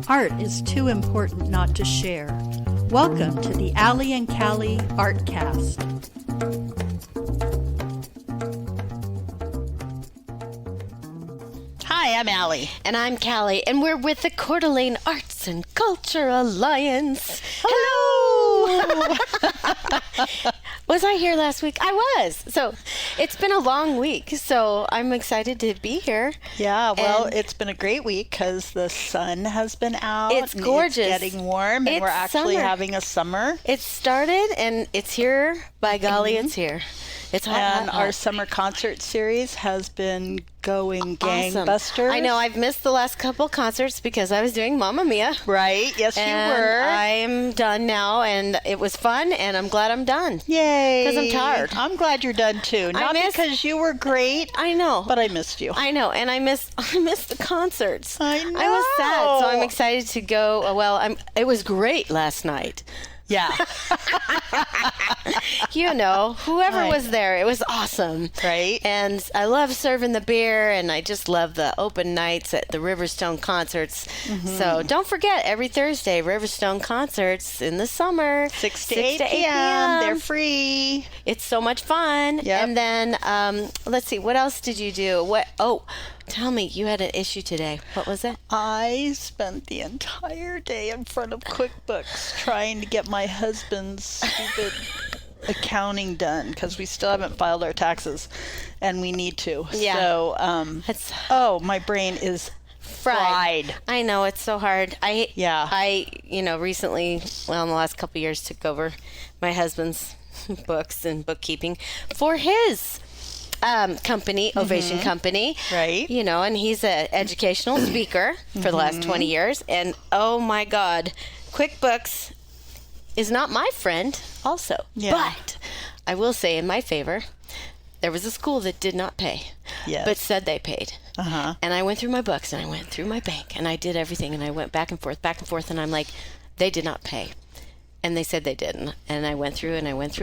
Art is too important not to share. Welcome to the Allie and Callie Artcast. Hi, I'm Allie. And I'm Callie, and we're with the Coeur d'Alene Arts and Culture Alliance. Hello! Was I here last week? I was. So it's been a long week, so I'm excited to be here. Yeah, well, it's been a great week because the sun has been out. It's gorgeous. It's getting warm, and It's we're actually summer. having a summer. It started, and it's here. By golly, it's here. It's hot, And hot, hot. our summer concert series has been going Awesome. gangbusters. I know I've missed the last couple concerts because I was doing Mamma Mia. Right? Yes, And you were. I'm done now, and it was fun, and I'm glad I'm done. Yay. Because I'm tired. I'm glad you're done too. Not because you were great, I know. but I missed you. I know, and I missed the concerts. I know. I was sad, so I'm excited to go. Well, it was great last night. Yeah. You know, whoever Right. was there, it was awesome. Right. And I love serving the beer, and I just love the open nights at the Riverstone concerts. So don't forget, every Thursday, Riverstone concerts in the summer. 6 to 8 p.m. They're free. It's so much fun. Yep. And then, let's see, what else did you do? Tell me, you had an issue today. What was it? I spent the entire day in front of QuickBooks trying to get my husband's stupid accounting done because we still haven't filed our taxes, and we need to. Yeah. So, my brain is fried. I know, it's so hard. Yeah. I recently, in the last couple of years, took over my husband's books and bookkeeping for his company, Ovation Company. Right. You know, and he's an educational speaker for the last 20 years. And oh my God, QuickBooks is not my friend also. Yeah. But I will say in my favor, there was a school that did not pay, Yes. but said they paid. Uh-huh. And I went through my books and I went through my bank and I did everything and I went back and forth and I'm like, they did not pay. And they said they didn't. And I went through and I was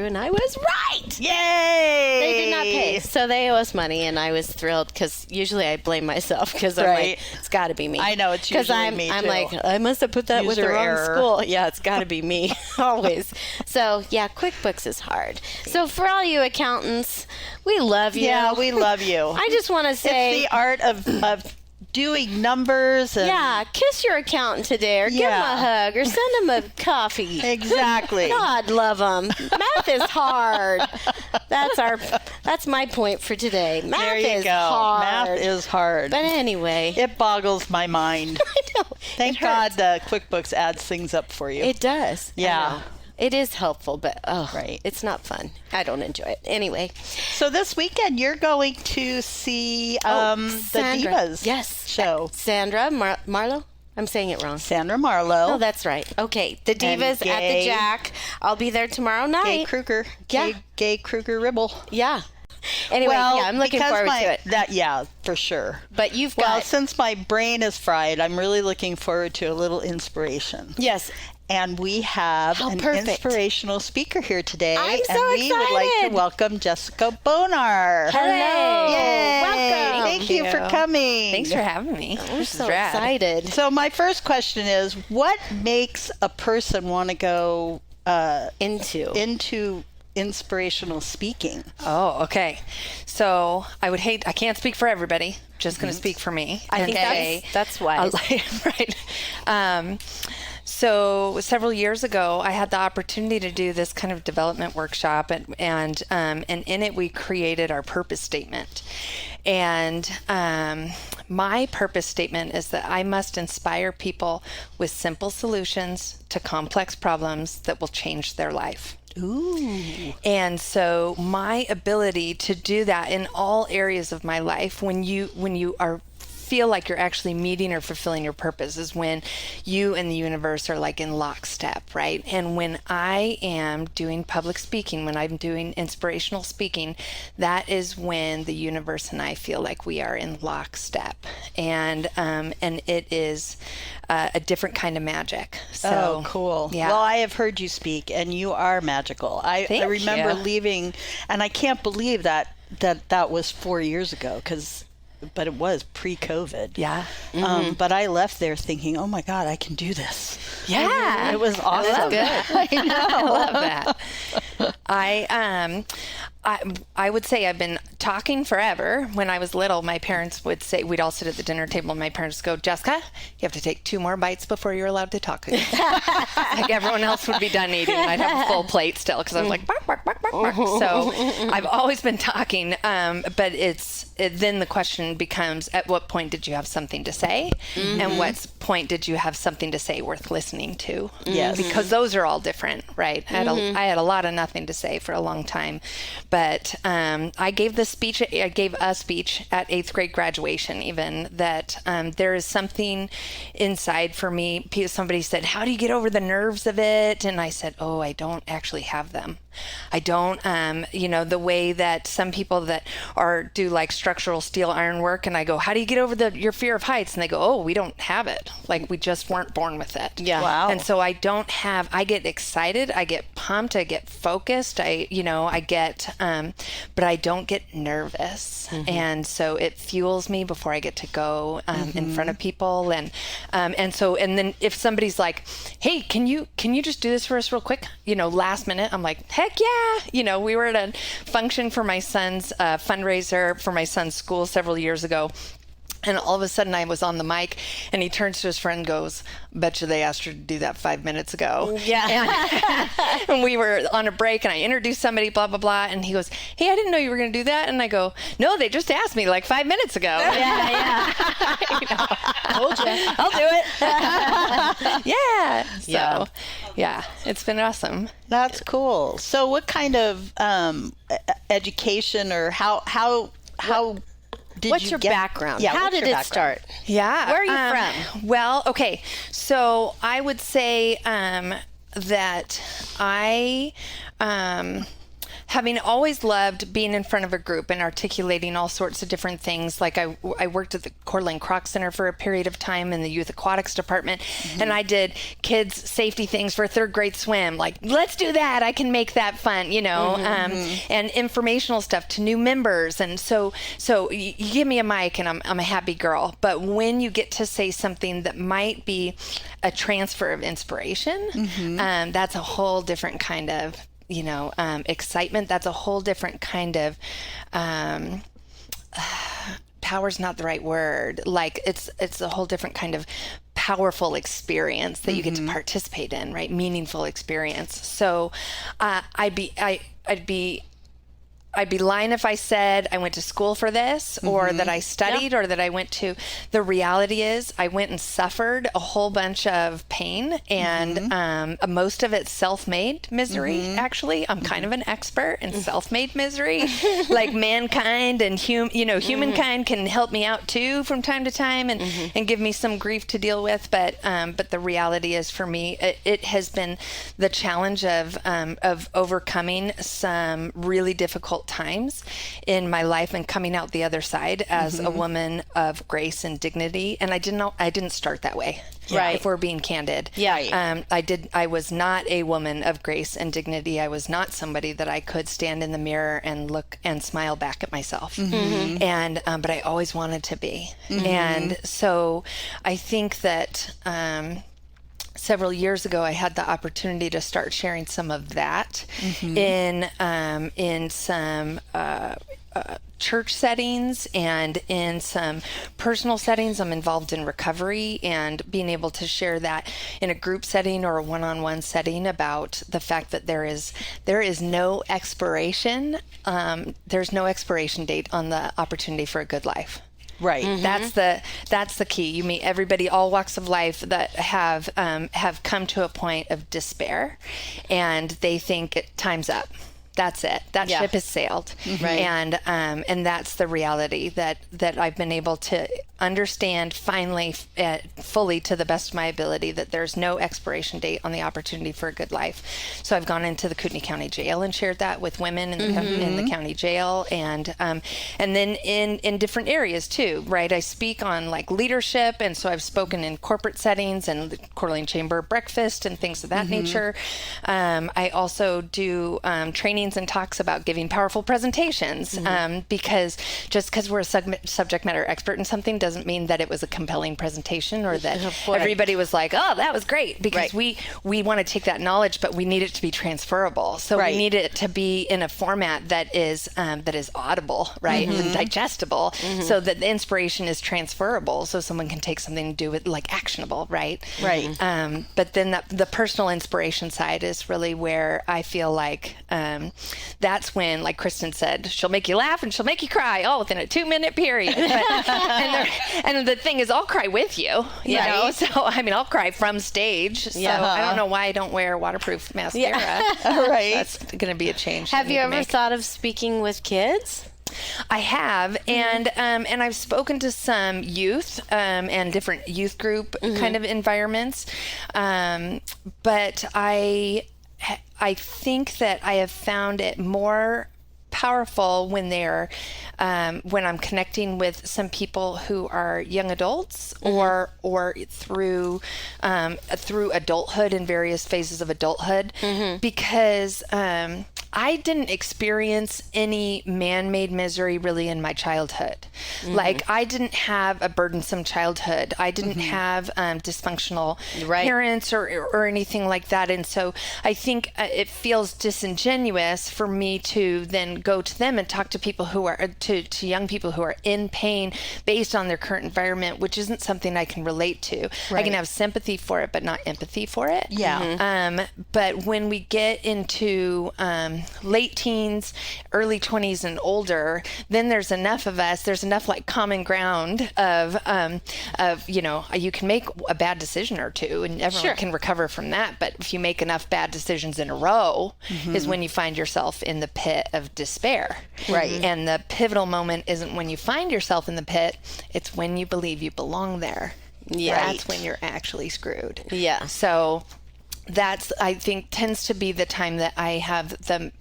right. Yay! They did not pay. So they owe us money, and I was thrilled because usually I blame myself because I'm Right. like, it's got to be me. I know, it's usually me, I'm too. like, I must have put that with the User wrong error. school. Yeah, it's got to be me, always. So, yeah, QuickBooks is hard. So for all you accountants, we love you. Yeah, we love you. I just want to say... It's the art of doing numbers. And yeah, kiss your accountant today, or give him a hug, or send him a coffee. Exactly. God love them. Math is hard. That's my point for today. Math There you is go. hard. Math is hard. But anyway, It boggles my mind. I know. Thank It God hurts. QuickBooks adds things up for you. It does. I Yeah. know. It is helpful, but Right. it's not fun. I don't enjoy it. Anyway, So this weekend you're going to see the Sandra. Divas Yes. show. Sandra Marlowe? I'm saying it wrong. Sandra Marlowe. Oh, that's right. Okay. The Divas at Gay- the Jack. I'll be there tomorrow Gay night. Kruger. Yeah. Gay Kruger Ribble. Yeah. Anyway, Well, I'm looking because forward to it. Yeah, for sure. But you've Well, got... since my brain is fried, I'm really looking forward to a little inspiration. Yes. And we have How an perfect. inspirational speaker here today. I'm so and we would like to excited. welcome Jessica Bonar. Hello. Yay. Welcome. Thank you for coming. Thanks for having me. We're so excited. So my first question is, what makes a person want to go into inspirational speaking? Oh, okay. So I can't speak for everybody. Just going to speak for me. I think that's wise. Right. So several years ago, I had the opportunity to do this kind of development workshop, and in it we created our purpose statement. And my purpose statement is that I must inspire people with simple solutions to complex problems that will change their life. Ooh. And so my ability to do that in all areas of my life, when you feel like you're actually meeting or fulfilling your purpose, is when you and the universe are like in lockstep, right? And when I am doing public speaking, when I'm doing inspirational speaking, that is when the universe and I feel like we are in lockstep, and it is a different kind of magic. So, Oh, cool. Yeah. Well, I have heard you speak, and you are magical. I remember you. leaving, and I can't believe that was 4 years ago, because but it was pre-COVID. Yeah. But I left there thinking, oh my God, I can do this. Yeah. It was awesome. That's good. I know. I love that. I would say I've been talking forever. When I was little, my parents would say, we'd all sit at the dinner table and my parents go, Jessica, you have to take 2 more bites before you're allowed to talk. Like everyone else would be done eating. I'd have a full plate still because I was like, bark, bark, bark, bark, bark. So I've always been talking, but then the question becomes, at what point did you have something to say? And what point did you have something to say worth listening to? Yes. Because those are all different, right? I had a lot of nothing to say for a long time. But I gave a speech at 8th grade graduation even, that there is something inside for me. Somebody said, how do you get over the nerves of it? And I said, oh, I don't actually have them. I don't, the way that some people that do like structural steel ironwork, and I go, how do you get over your fear of heights? And they go, oh, we don't have it. Like we just weren't born with it. Yeah. Wow. And so I get excited, I get pumped, I get focused, I get, but I don't get nervous. And so it fuels me before I get to go in front of people. And then if somebody's like, hey, can you just do this for us real quick? Last minute, I'm like, heck yeah. We were at a function for my son's fundraiser for my son's school several years ago. And all of a sudden I was on the mic and he turns to his friend and goes, bet you they asked her to do that 5 minutes ago. Yeah. And we were on a break and I introduced somebody, blah, blah, blah. And he goes, hey, I didn't know you were going to do that. And I go, no, they just asked me like 5 minutes ago. Yeah. Told you. I'll do it. Yeah. So, yeah, it's been awesome. That's cool. So what kind of education or how did What's you your get background? Yeah, How what's did your it background? start? Yeah. Where are you from? Well, okay. So I would say that I, having always loved being in front of a group and articulating all sorts of different things. Like I worked at the Coeur d'Alene Croc Center for a period of time in the youth aquatics department, and I did kids safety things for 3rd grade swim. Like, let's do that. I can make that fun, and informational stuff to new members. And so you give me a mic and I'm a happy girl. But when you get to say something that might be a transfer of inspiration, that's a whole different kind of excitement. That's a whole different kind of, power's not the right word. Like it's a whole different kind of powerful experience that you get to participate in, right? Meaningful experience. So, I'd be lying if I said I went to school for this or that I studied or that I went to. The reality is I went and suffered a whole bunch of pain and most of it's self-made misery, actually. I'm kind of an expert in self-made misery. Like mankind and humankind can help me out too from time to time and give me some grief to deal with. But the reality is for me, it has been the challenge of overcoming some really difficult times in my life and coming out the other side as a woman of grace and dignity. And I didn't start that way. Right. If we're being candid. Yeah. I was not a woman of grace and dignity. I was not somebody that I could stand in the mirror and look and smile back at myself. And, but I always wanted to be. And so I think that, several years ago, I had the opportunity to start sharing some of that in some church settings and in some personal settings. I'm involved in recovery, and being able to share that in a group setting or a one-on-one setting about the fact that there is no expiration. There's no expiration date on the opportunity for a good life. Right. That's the key. You meet everybody, all walks of life, that have come to a point of despair, and they think time's up. That's it. That ship has sailed. Right. And that's the reality that I've been able to understand finally fully to the best of my ability that there's no expiration date on the opportunity for a good life. So I've gone into the Kootenai County Jail and shared that with women in the county jail, and then in different areas too, right? I speak on like leadership, and so I've spoken in corporate settings and the Coeur d'Alene Chamber breakfast and things of that nature. I also do trainings and talks about giving powerful presentations, because just because we're a subject matter expert in something doesn't mean that it was a compelling presentation or that everybody was like, oh, that was great, because we want to take that knowledge, but we need it to be transferable. So we need it to be in a format that is audible, right? And digestible, so that the inspiration is transferable, so someone can take something and do it like actionable, right? But then the personal inspiration side is really where I feel like that's when, like Kristen said, she'll make you laugh and she'll make you cry all within a 2-minute period. And the thing is, I'll cry with you, you know? So, I mean, I'll cry from stage. So I don't know why I don't wear waterproof mascara. That's going to be a change. Have you ever thought of speaking with kids? I have, and I've spoken to some youth and different youth group kind of environments, but I think that I have found it more powerful when when I'm connecting with some people who are young adults or through adulthood in various phases of adulthood, because I didn't experience any man-made misery really in my childhood. Like, I didn't have a burdensome childhood. I didn't have dysfunctional parents or anything like that. And so I think it feels disingenuous for me to then go to them and talk to people who are, to young people who are in pain based on their current environment, which isn't something I can relate to. I can have sympathy for it, but not empathy for it. But when we get into late teens, early 20s and older, then there's enough of us, there's enough like common ground of, you know, you can make a bad decision or two and everyone can recover from that. But if you make enough bad decisions in a row is when you find yourself in the pit of despair. And the pivotal moment isn't when you find yourself in the pit, it's when you believe you belong there. That's when you're actually screwed. So that's, I think, tends to be the time that I have the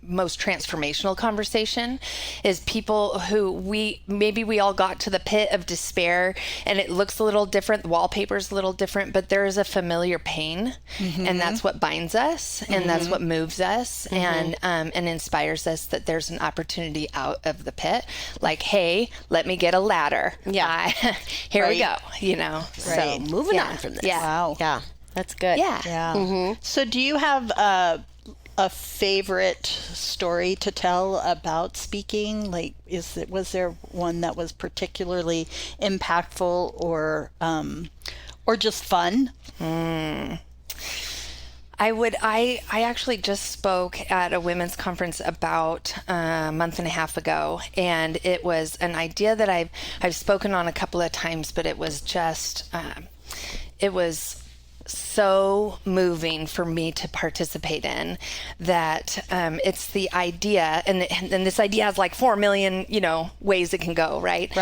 most transformational conversation, is people who we all got to the pit of despair and it looks a little different, the wallpaper's a little different, but there is a familiar pain, and that's what binds us, and that's what moves us, and inspires us that there's an opportunity out of the pit. Like, hey, let me get a ladder. Here we go, you know. So moving on from this. That's good. So do you have a favorite story to tell about speaking? Like, was there one that was particularly impactful or just fun? I actually just spoke at a women's conference about a month and a half ago, and it was an idea that I've spoken on a couple of times, but it was just it was so moving for me to participate in that. It's the idea, and this idea has like 4 million, you know, ways it can go, right?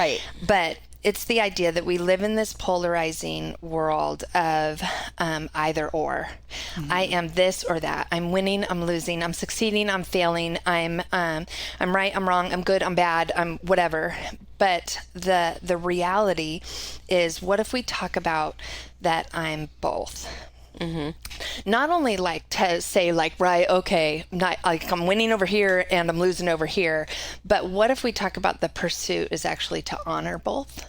But it's the idea that we live in this polarizing world of either or. I am this or that. I'm winning, I'm losing, I'm succeeding, I'm failing, I'm right, I'm wrong, I'm good, I'm bad, I'm whatever. But the reality is, what if we talk about that I'm both? Not only like to say like, right, okay, not like I'm winning over here and I'm losing over here, but what if we talk about the pursuit is actually to honor both?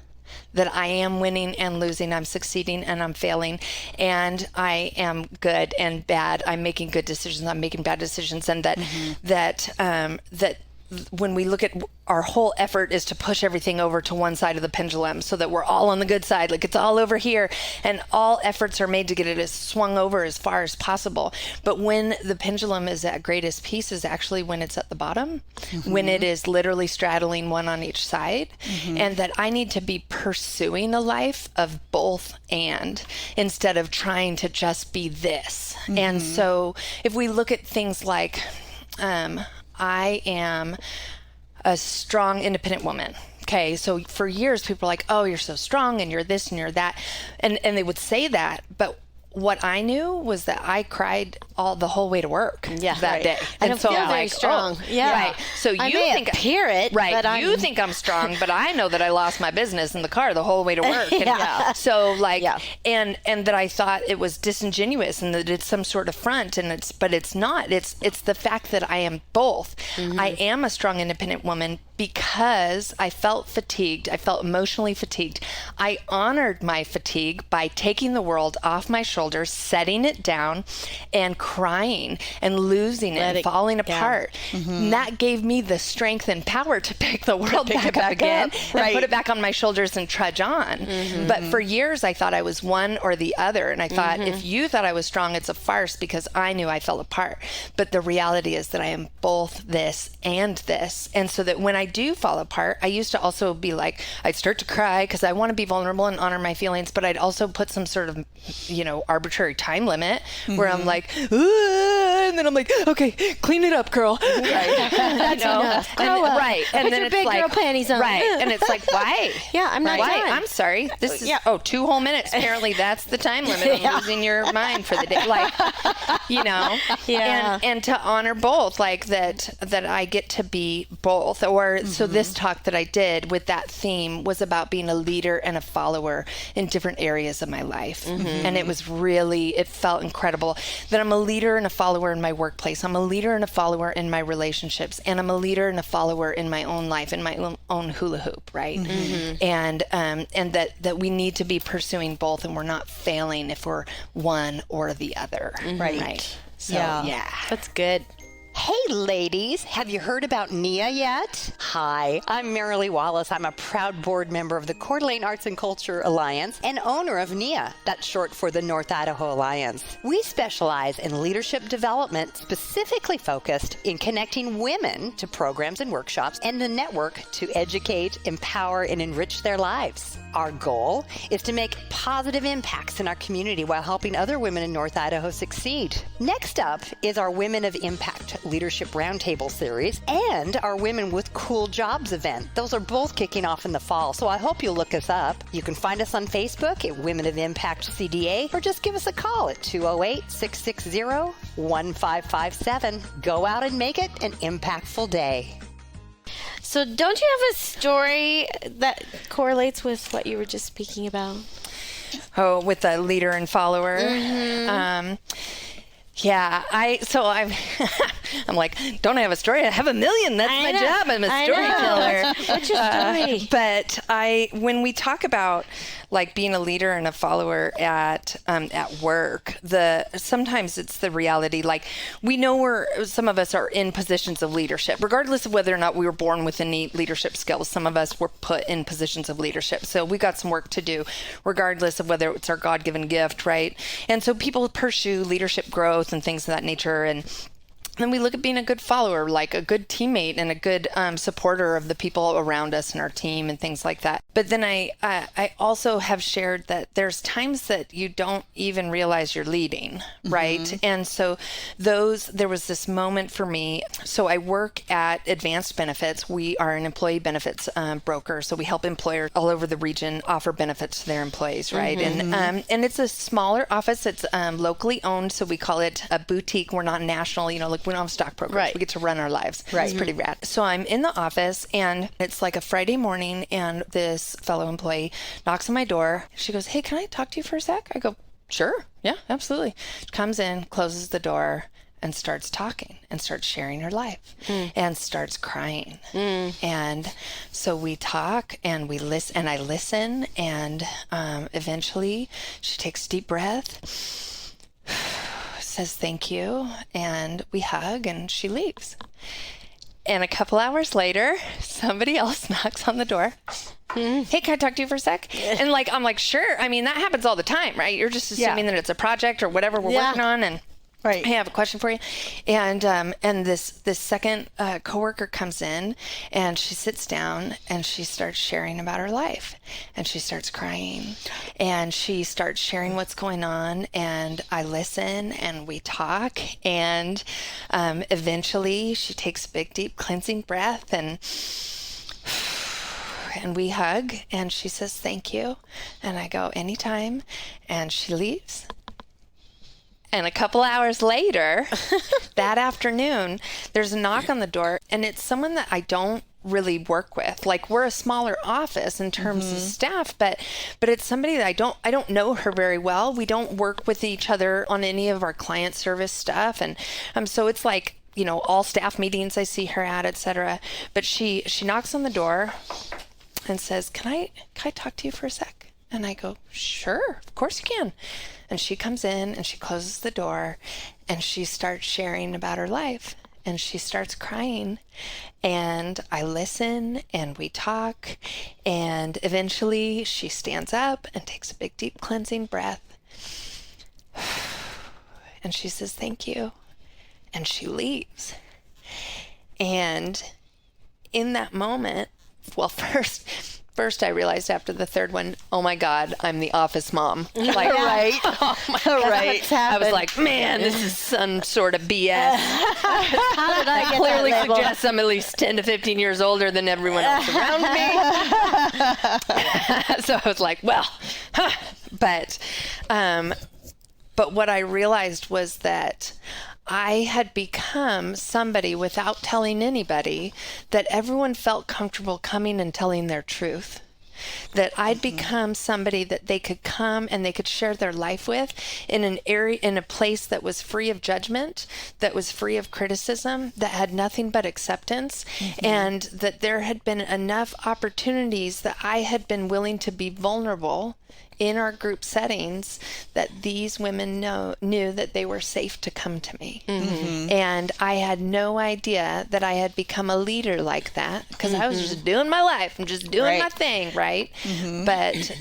That I am winning and losing, I'm succeeding and I'm failing, and I am good and bad, I'm making good decisions, I'm making bad decisions, and that when we look at our whole effort is to push everything over to one side of the pendulum so that we're all on the good side, like it's all over here, and all efforts are made to get it as swung over as far as possible. But when the pendulum is at greatest peace is actually when it's at the bottom, when it is literally straddling one on each side, and that I need to be pursuing a life of both and instead of trying to just be this. And so if we look at things like, I am a strong, independent woman. okay, so for years people were like, oh, you're so strong and you're this and you're that. And they would say that, but what I knew was that I cried the whole way to work that day. I don't feel I'm very strong. Right. So you think appear it, right? But You think I'm strong, but I know that I lost my business in the car the whole way to work. And so and that I thought it was disingenuous and that it's some sort of front, but it's not. It's the fact that I am both. I am a strong, independent woman because I felt fatigued. I felt emotionally fatigued. I honored my fatigue by taking the world off my shoulders, setting it down, and crying and losing it and falling apart. And that gave me the strength and power to pick the world back up again and put it back on my shoulders and trudge on. But for years, I thought I was one or the other. And I thought, if you thought I was strong, it's a farce because I knew I fell apart. But the reality is that I am both this and this. And so that when I do fall apart, I used to also be like, I'd start to cry because I want to be vulnerable and honor my feelings, but I'd also put some sort of, arbitrary time limit where I'm like, and then I'm like, okay, clean it up, girl. That's enough. Grow up. Right. And Put then your it's big like, girl panties on. Right. And it's like, why? I'm not Why? done. I'm sorry. This is 2 whole minutes. Apparently that's the time limit. I'm losing your mind for the day. And to honor both, like that I get to be both. Or so this talk that I did with that theme was about being a leader and a follower in different areas of my life. And it was it felt incredible that I'm a leader and a follower in my workplace. I'm a leader and a follower in my relationships. And I'm a leader and a follower in my own life, in my own hula hoop, right? And that we need to be pursuing both, and we're not failing if we're one or the other. Right. So, That's good. Hey ladies, have you heard about NIA yet? Hi, I'm Marilee Wallace. I'm a proud board member of the Coeur d'Alene Arts and Culture Alliance and owner of NIA, that's short for the North Idaho Alliance. We specialize in leadership development specifically focused in connecting women to programs and workshops and the network to educate, empower, and enrich their lives. Our goal is to make positive impacts in our community while helping other women in North Idaho succeed. Next up is our Women of Impact Leadership Roundtable series and our Women with Cool Jobs event. Those are both kicking off in the fall, so I hope you'll look us up. You can find us on Facebook at Women of Impact CDA or just give us a call at 208-660-1557. Go out and make it an impactful day. So don't you have a story that correlates with what you were just speaking about? Oh, with the leader and follower. I'm like, don't I have a story? I have a million. That's my job. I'm a storyteller. What's your story? But when we talk about like being a leader and a follower at work, sometimes it's the reality. Like we know some of us are in positions of leadership, regardless of whether or not we were born with any leadership skills. Some of us were put in positions of leadership. So we got some work to do, regardless of whether it's our God-given gift, right? And so people pursue leadership growth and things of that nature. And then we look at being a good follower, like a good teammate and a good supporter of the people around us and our team and things like that. But then I also have shared that there's times that you don't even realize you're leading, right? And so there was this moment for me. So I work at Advanced Benefits. We are an employee benefits broker. So we help employers all over the region offer benefits to their employees, right? And it's a smaller office. It's locally owned. So we call it a boutique. We're not national, like we don't have stockbrokers. Right. We get to run our lives. Right. It's pretty rad. So I'm in the office and it's like a Friday morning and this fellow employee knocks on my door. She goes, hey, can I talk to you for a sec? I go, sure. Yeah, absolutely. She comes in, closes the door and starts talking and starts sharing her life and starts crying. And so we talk and we listen and I listen and eventually she takes a deep breath, says thank you, and we hug and she leaves. And a couple hours later, somebody else knocks on the door. Hey, can I talk to you for a sec? And I'm like, sure. I mean, that happens all the time, right? You're just assuming that it's a project or whatever we're working on, and right. Hey, I have a question for you. And this second coworker comes in and she sits down and she starts sharing about her life and she starts crying and she starts sharing what's going on and I listen and we talk and eventually she takes a big, deep cleansing breath and and we hug, and she says, thank you. And I go, anytime. And she leaves. And a couple hours later, that afternoon, there's a knock on the door, and it's someone that I don't really work with. Like, we're a smaller office in terms of staff, but it's somebody that I don't know her very well. We don't work with each other on any of our client service stuff, and so it's like, you know, all staff meetings I see her at, etc. But she knocks on the door and says, "Can I talk to you for a sec?" And I go, "Sure, of course you can." And she comes in and she closes the door and she starts sharing about her life. And she starts crying, and I listen, and we talk, and eventually she stands up and takes a big, deep cleansing breath, and she says, thank you, and she leaves. And in that moment, well, First, I realized after the third one, oh my God, I'm the office mom. Like, Right. Oh my God. Right. I was like, man, this is some sort of BS. How did I get Clearly that label? suggests I'm at least 10 to 15 years older than everyone else around me. So I was like, well, but what I realized was that I had become somebody, without telling anybody, that everyone felt comfortable coming and telling their truth. That I'd become somebody that they could come and they could share their life with in an area, in a place that was free of judgment, that was free of criticism, that had nothing but acceptance, and that there had been enough opportunities that I had been willing to be vulnerable in our group settings, that these women knew that they were safe to come to me. And I had no idea that I had become a leader like that, because I was just doing my life. I'm just doing my thing, right? But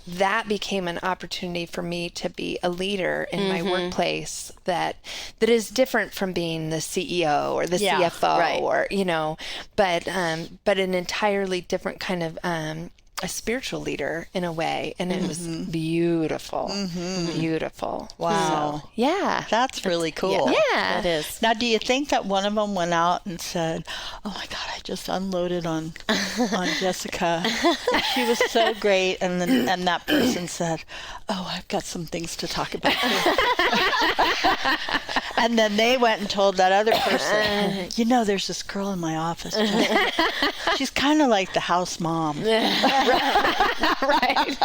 that became an opportunity for me to be a leader in my workplace that is different from being the CEO or the CFO, or, you know, but an entirely different kind of a spiritual leader in a way, and it was beautiful. Beautiful. Wow. So, yeah. That's really cool. Yeah. That is. Now, do you think that one of them went out and said, "Oh my God, I just unloaded on Jessica. She was so great," and that person said, "Oh, I've got some things to talk about too." And then they went and told that other person, "You know, there's this girl in my office. Jessica. She's kind of like the house mom." Right.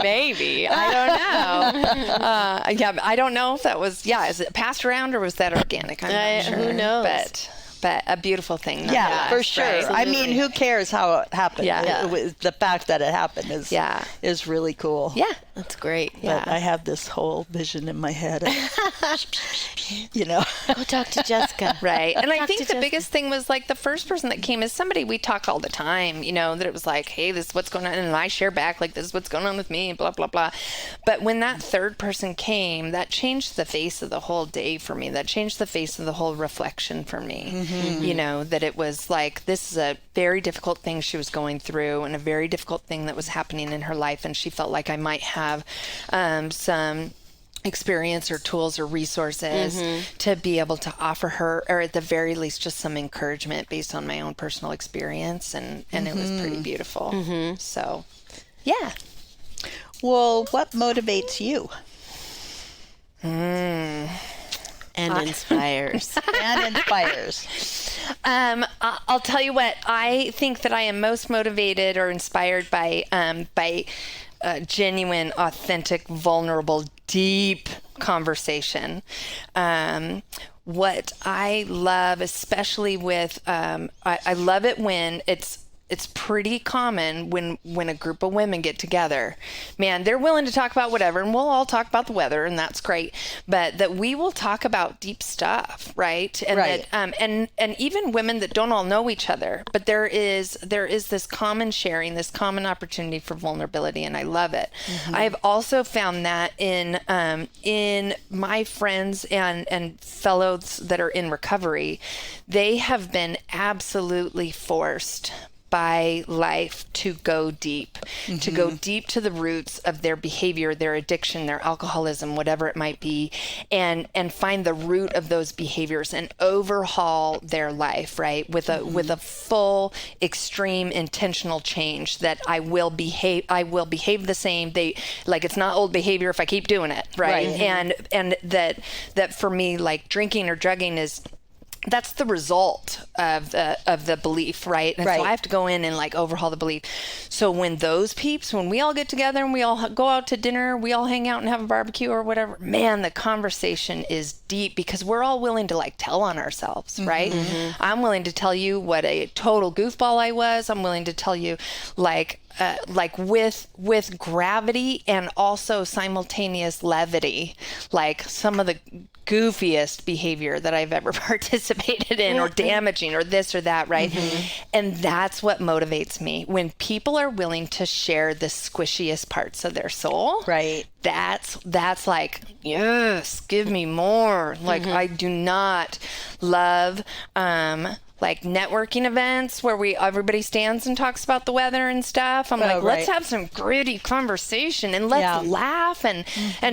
Maybe. I don't know. Yeah, I don't know if that was, is it passed around or was that organic? I'm not sure. Who knows? But a beautiful thing. Yeah, for nonetheless, sure. right? I mean, who cares how it happened? Yeah. The fact that it happened is really cool. Yeah. That's great. But I have this whole vision in my head. You know. Go talk to Jessica. Right. And I Talk think to the Jessica. biggest thing was, like, the first person that came is somebody we talk all the time, you know, that it was like, hey, this is what's going on. And I share back, like, this is what's going on with me, blah, blah, blah. But when that third person came, that changed the face of the whole day for me. That changed the face of the whole reflection for me. You know, that it was like, this is a very difficult thing she was going through, and a very difficult thing that was happening in her life. And she felt like I might have some experience or tools or resources to be able to offer her, or at the very least just some encouragement based on my own personal experience, and it was pretty beautiful. So yeah. Well, what motivates you? And inspires. And inspires. I'll tell you what, I think that I am most motivated or inspired by genuine, authentic, vulnerable, deep conversation. What I love, especially with, I love it when it's pretty common when a group of women get together. Man, they're willing to talk about whatever, and we'll all talk about the weather, and that's great. But that we will talk about deep stuff, right? And Right. that, and even women that don't all know each other, but there is this common sharing, this common opportunity for vulnerability, and I love it. I've also found that in my friends and fellows that are in recovery, they have been absolutely forced by life to go deep, to go deep to the roots of their behavior, their addiction, their alcoholism, whatever it might be, and find the root of those behaviors and overhaul their life, right? With a full, extreme, intentional change that I will behave the same. It's not old behavior if I keep doing it, right? And that for me, like drinking or drugging that's the result of the belief, right? And so I have to go in and like overhaul the belief. So when we all get together and we all go out to dinner, we all hang out and have a barbecue or whatever, man, the conversation is deep because we're all willing to like tell on ourselves, right? I'm willing to tell you what a total goofball I was. I'm willing to tell you like with gravity and also simultaneous levity, like some of the goofiest behavior that I've ever participated in or damaging or this or that, right? And that's what motivates me. When people are willing to share the squishiest parts of their soul, right? That's like, yes, give me more. Like I do not love like networking events where everybody stands and talks about the weather and stuff. I'm let's have some gritty conversation and let's laugh and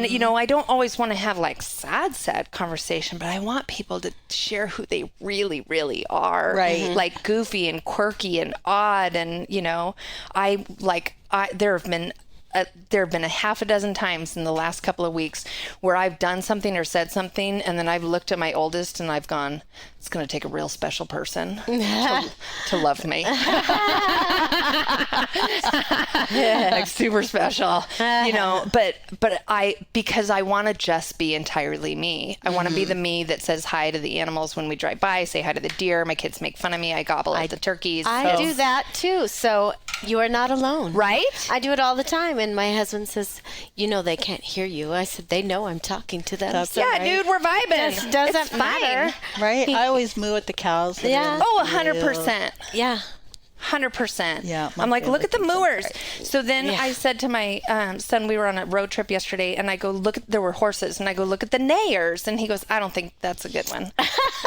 you know, I don't always want to have like sad conversation, but I want people to share who they really, really are. Right. Like goofy and quirky and odd. And, you know, there have been a half a dozen times in the last couple of weeks where I've done something or said something, and then I've looked at my oldest and I've gone, it's going to take a real special person to love me. Like super special, you know, but because I want to just be entirely me. I want to be the me that says hi to the animals when we drive by, say hi to the deer. My kids make fun of me. I gobble at the turkeys. I do that too. So you are not alone. Right? I do it all the time. And my husband says, you know, they can't hear you. I said, they know I'm talking to them. Dude, we're vibing. Doesn't matter. Right? I always moo at the cows. Oh, 100%. Yeah. 100%. Yeah. I'm like, look at the mooers. So then I said to my son, we were on a road trip yesterday, and I go, there were horses, and I go, look at the neighers. And he goes, I don't think that's a good one.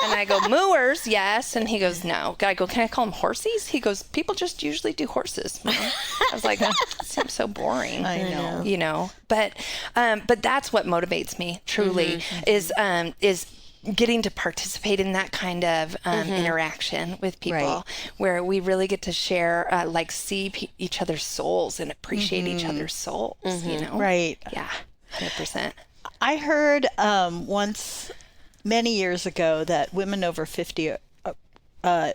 And I go, mooers, yes. And he goes, no. I go, can I call them horsies? He goes, people just usually do horses. I was like, that seems so boring. I know. You know, but that's what motivates me truly is getting to participate in that kind of interaction with people where we really get to share, see each other's souls and appreciate each other's souls, you know? Right. Yeah, 100%. I heard once, many years ago, that women over 50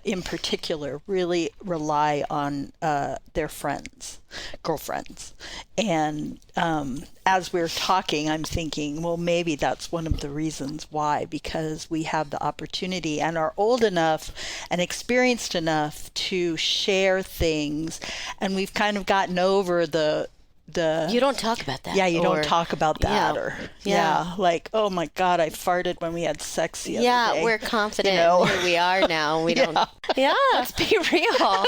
in particular really rely on their girlfriends. And as we're talking, I'm thinking, well, maybe that's one of the reasons why, because we have the opportunity and are old enough and experienced enough to share things. And we've kind of gotten over the you don't talk about that. Yeah, you don't talk about that. Yeah. Like, oh my God, I farted when we had sex the other day. Yeah, we're confident. You know? Here we are now. We don't. Yeah. Let's be real.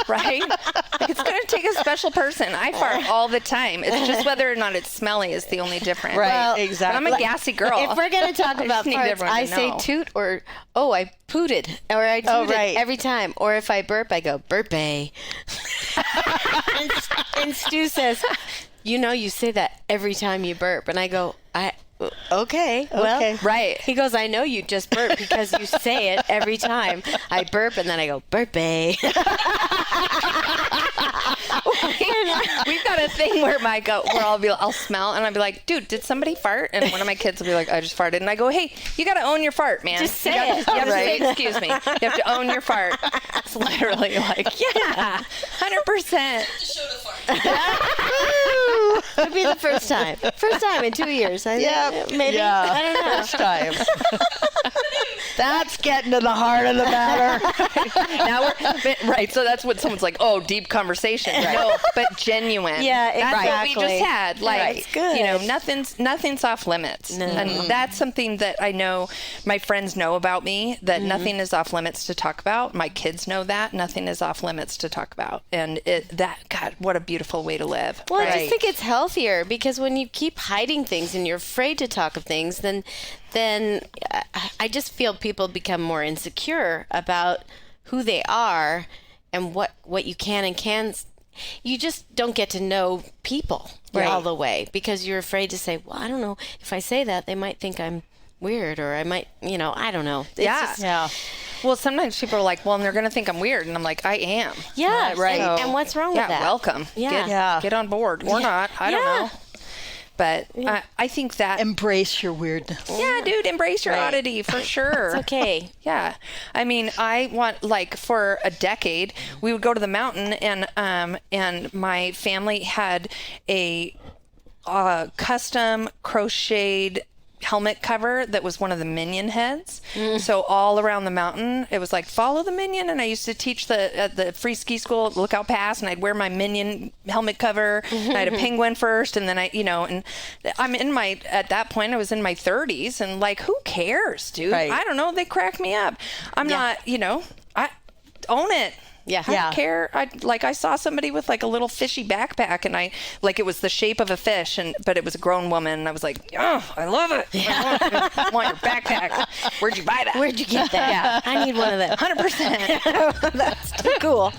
Right? Like, it's going to take a special person. I fart all the time. It's just whether or not it's smelly is the only difference. Right, Well, exactly. But I'm a gassy girl. If we're going to talk about need farts, everyone to I say know. toot or, oh, I pooted. Or I tooted right. every time. Or if I burp, I go, burpay. and Stu says, you know, you say that every time you burp. And I go, okay. Well, right. He goes, I know you just burp because you say it every time I burp. And then I go, burpay. We've got a thing where I'll smell and I'll be like, dude, did somebody fart? And one of my kids will be like, I just farted. And I go, hey, you got to own your fart, man. Just say you it. have to say, excuse me. You have to own your fart. It's literally like, yeah, 100%. It'll be the first time. First time in 2 years. Maybe. Yeah. I don't know. First time. That's getting to the heart of the matter. Right. So that's what someone's like, oh, deep conversation. Right. No, but genuine. Yeah, That's exactly. what we just had. Like, That's good. you know, nothing's off limits. No. And that's something that I know my friends know about me, that nothing is off limits to talk about. My kids know that. Nothing is off limits to talk about. And God, what a beautiful way to live. Well, right? I just think it's healthier because when you keep hiding things and you're afraid to talk of things, then I just feel people become more insecure about who they are, and what you can and can't. You just don't get to know people all the way because you're afraid to say, well, I don't know. If I say that, they might think I'm weird, or I might, I don't know. It's Well, sometimes people are like, well, and they're going to think I'm weird. And I'm like, I am. Yeah, right. And what's wrong with that? Welcome. Get on board. Or not. I don't know. But I think that... Embrace your weirdness. Yeah, dude, embrace your oddity for sure. It's okay. Yeah. I mean, I want, like, for a decade, we would go to the mountain, and my family had a custom crocheted helmet cover that was one of the minion heads. So all around the mountain, it was like, follow the minion. And I used to teach at the free ski school at Lookout Pass, and I'd wear my minion helmet cover. I had a penguin first, and then and I'm at that point, I was in my 30s, and like, who cares, dude? Right. I don't know. They crack me up. I'm not, I own it. Yeah. I don't care. I saw somebody with like a little fishy backpack, and it was the shape of a fish, but it was a grown woman, and I was like, oh, I love it. I want your backpack. Where'd you buy that? Where'd you get that? I need one of them. 100%. That's too cool.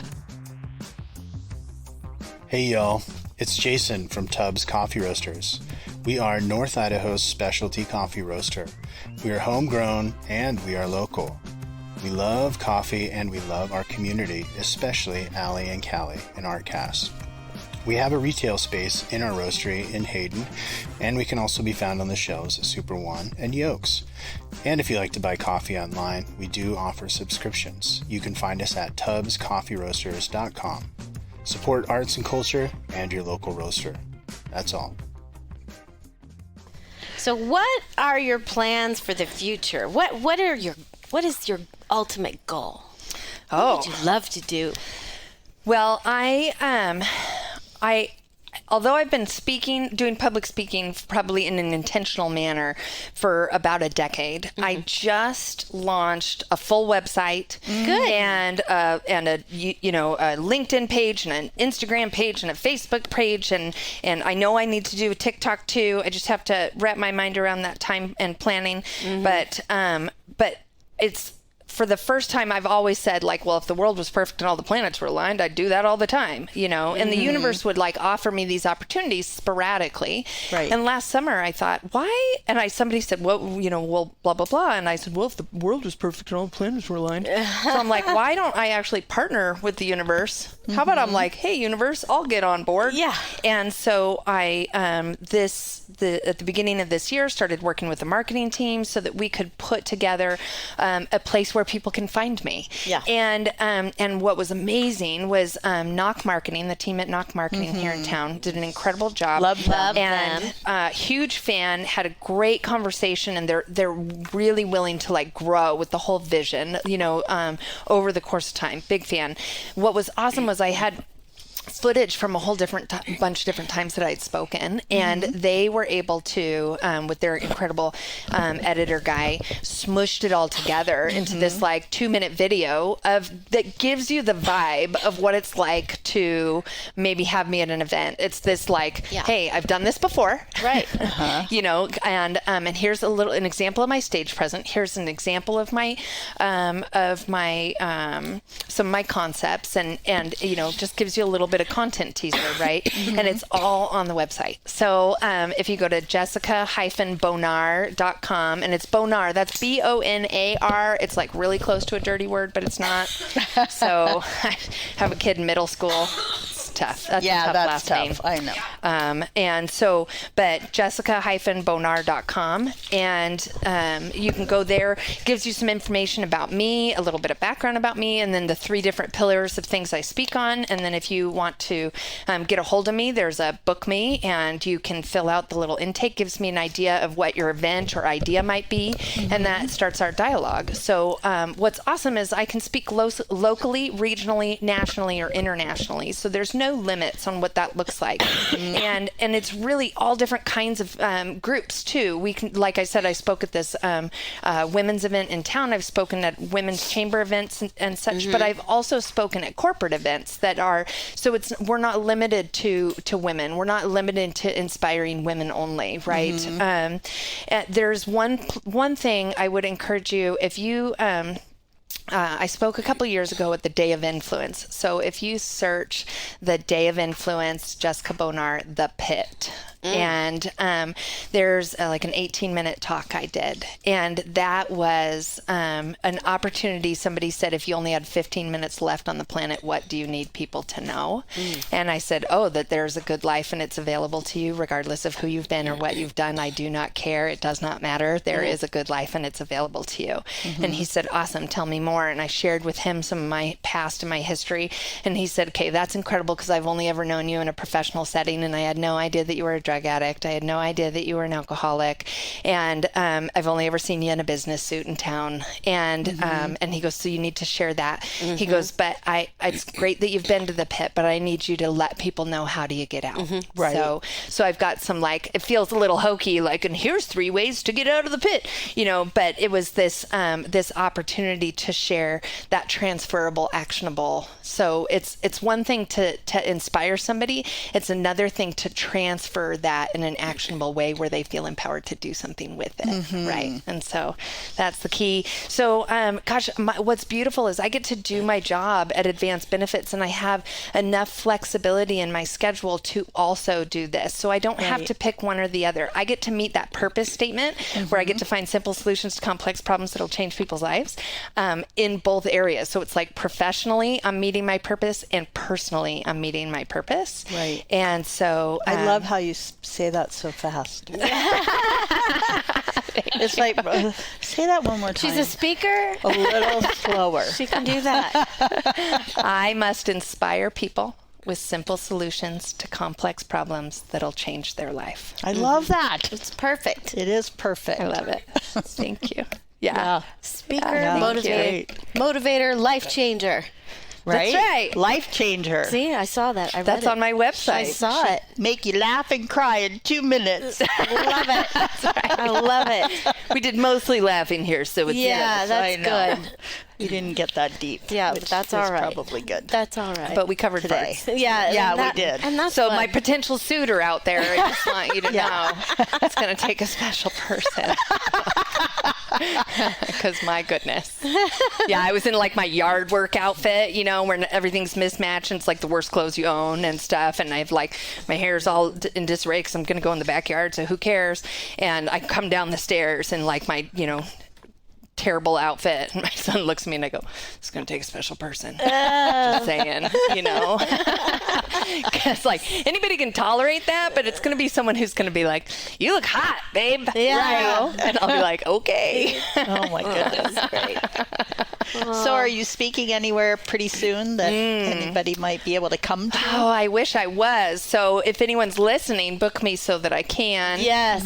Hey y'all, it's Jason from Tubbs Coffee Roasters. We are North Idaho's specialty coffee roaster. We are homegrown and we are local. We love coffee and we love our community, especially Allie and Callie in ArtCast. We have a retail space in our roastery in Hayden, and we can also be found on the shelves at Super One and Yokes. And if you like to buy coffee online, we do offer subscriptions. You can find us at tubbscoffeeroasters.com. Support arts and culture and your local roaster. That's all. So what are your plans for the future? What is your ultimate goal? What would you love to do? Well, although I've been doing public speaking probably in an intentional manner for about a decade, I just launched a full website, and a LinkedIn page and an Instagram page and a Facebook page, and I know I need to do a TikTok too. I just have to wrap my mind around that time and planning, but it's. For the first time, I've always said, like, well, if the world was perfect and all the planets were aligned, I'd do that all the time, and the universe would like offer me these opportunities sporadically. Right. And last summer I thought, why? And somebody said, well, blah, blah, blah. And I said, well, if the world was perfect and all the planets were aligned. So I'm like, why don't I actually partner with the universe? How about I'm like, hey, universe, I'll get on board. Yeah. And so I, at the beginning of this year, started working with the marketing team so that we could put together a place where people can find me. Yeah. And what was amazing was Knock Marketing, the team at Knock Marketing here in town, did an incredible job. Love them. And huge fan, had a great conversation, and they're really willing to like grow with the whole vision, over the course of time. Big fan. What was awesome was I had footage from a whole bunch of different times that I'd spoken, and they were able to, with their incredible editor guy, smushed it all together into this like 2-minute video that gives you the vibe of what it's like to maybe have me at an event. It's this like, hey, I've done this before, Right. and here's an example of my stage present. Here's an example of my some of my concepts, and just gives you a little bit of content teaser, right? And it's all on the website. So if you go to jessica-bonar.com, and it's Bonar, that's Bonar. It's like really close to a dirty word, but it's not. So I have a kid in middle school. It's tough. That's a tough last name. I know. And so, but jessica-bonar.com, and you can go there. It gives you some information about me, a little bit of background about me, and then the 3 different pillars of things I speak on. And then if you want to get a hold of me, there's a book me, and you can fill out the little intake. Gives me an idea of what your event or idea might be, and that starts our dialogue. So what's awesome is I can speak locally, regionally, nationally, or internationally. So there's no limits on what that looks like. And it's really all different kinds of groups too. We can, like I said, I spoke at this women's event in town. I've spoken at women's chamber events and such, but I've also spoken at corporate events that are, so we're not limited to women. We're not limited to inspiring women only, right? There's one thing I would encourage you, if you I spoke a couple years ago at the Day of Influence. So if you search the Day of Influence, Jessica Bonar, The Pit, and there's like an 18-minute talk I did. And that was an opportunity. Somebody said, if you only had 15 minutes left on the planet, what do you need people to know? And I said, that there's a good life and it's available to you regardless of who you've been or what you've done. I do not care. It does not matter. There is a good life and it's available to you. And he said, awesome, tell me more. And I shared with him some of my past and my history. And he said, okay, that's incredible because I've only ever known you in a professional setting and I had no idea that you were a drug addict. I had no idea that you were an alcoholic. And I've only ever seen you in a business suit in town. And he goes, so you need to share that. He goes, but it's great that you've been to the pit, but I need you to let people know, how do you get out? Right. So I've got some, like, it feels a little hokey, like, and here's 3 ways to get out of the pit, but it was this opportunity to share that transferable, actionable. So it's one thing to inspire somebody. It's another thing to transfer that in an actionable way where they feel empowered to do something with it. Right. And so that's the key. So, what's beautiful is I get to do my job at Advanced Benefits and I have enough flexibility in my schedule to also do this. So I don't have to pick one or the other. I get to meet that purpose statement where I get to find simple solutions to complex problems that'll change people's lives in both areas. So it's like professionally, I'm meeting my purpose, and personally, I'm meeting my purpose. Right. And so I love how you say that so fast. It's like, say that one more time. She's a speaker. A little slower. She can do that. I must inspire people with simple solutions to complex problems that'll change their life. I love that. It's perfect. It is perfect. I love it. Thank you. Yeah. Speaker, Motivator, life changer. Right? That's right. Life changer. See, I saw that. That's on my website. I saw it. Make you laugh and cry in 2 minutes. Love it. That's right. I love it. We did mostly laughing here, so it's that's good. We didn't get that deep. Yeah, but that's all right. Probably good. That's all right. But we covered Today. parts. Yeah, we did. And that's So fun. my potential suitor out there, I just want you to know, it's going to take a special person. Because my goodness. Yeah, I was in like my yard work outfit, where everything's mismatched and it's like the worst clothes you own and stuff. And I've like, my hair's all in disarray because I'm going to go in the backyard, so who cares? And I come down the stairs and like my, terrible outfit. And my son looks at me and I go, it's going to take a special person. Just saying, Because like anybody can tolerate that, but it's going to be someone who's going to be like, you look hot, babe. Yeah. And I'll be like, okay. Oh my goodness. Great. So are you speaking anywhere pretty soon that anybody might be able to come to? Oh, I wish I was. So if anyone's listening, book me so that I can. Yes.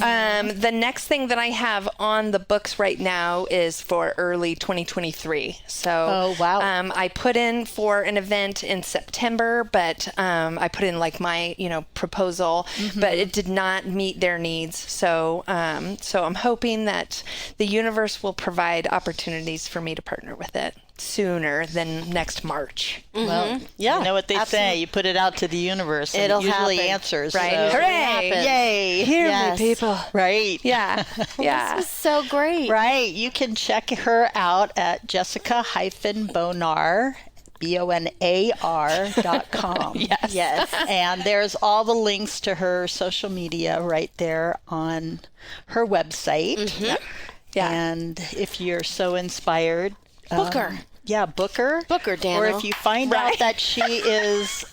The next thing that I have on the books right now is for early 2023. So I put in for an event in September, but I put in like my, proposal, but it did not meet their needs. So I'm hoping that the universe will provide opportunities for me to partner with it sooner than next March. Well, you know what they say. You put it out to the universe and It'll it usually happen. answers. Right. So. Hooray! Yay! Hear Yes. me, people. Right. Yeah. Yeah. This was so great. Right. You can check her out at Jessica-Bonar, Bonar.com. Yes. And there's all the links to her social media right there on her website. Yeah. And if you're so inspired, Book her. Book her. Book her, Daniel. Or if you find out that she is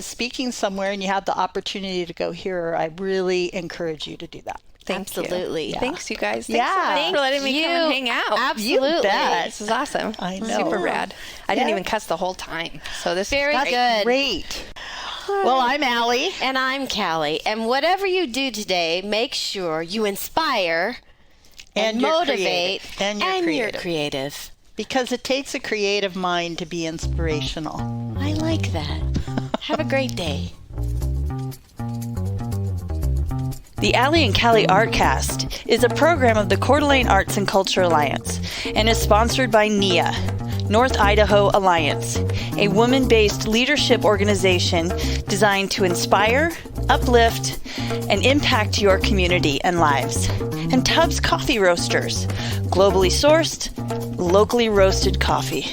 speaking somewhere and you have the opportunity to go hear her, I really encourage you to do that. Absolutely. You. Thanks, you guys. Yeah. Thanks so much for letting me come and hang out. Absolutely. You bet. This is awesome. I know. Super rad. I didn't Yeah. even cuss the whole time. So this Very is good. Great. Well, I'm Allie. And I'm Callie. And whatever you do today, make sure you inspire and you're motivate creative. And you're creative. Because it takes a creative mind to be inspirational. I like that. Have a great day. The Allie and Callie Artcast is a program of the Coeur d'Alene Arts and Culture Alliance and is sponsored by NIA, North Idaho Alliance, a woman-based leadership organization designed to inspire, uplift, and impact your community and lives. And Tubbs Coffee Roasters, globally sourced, locally roasted coffee.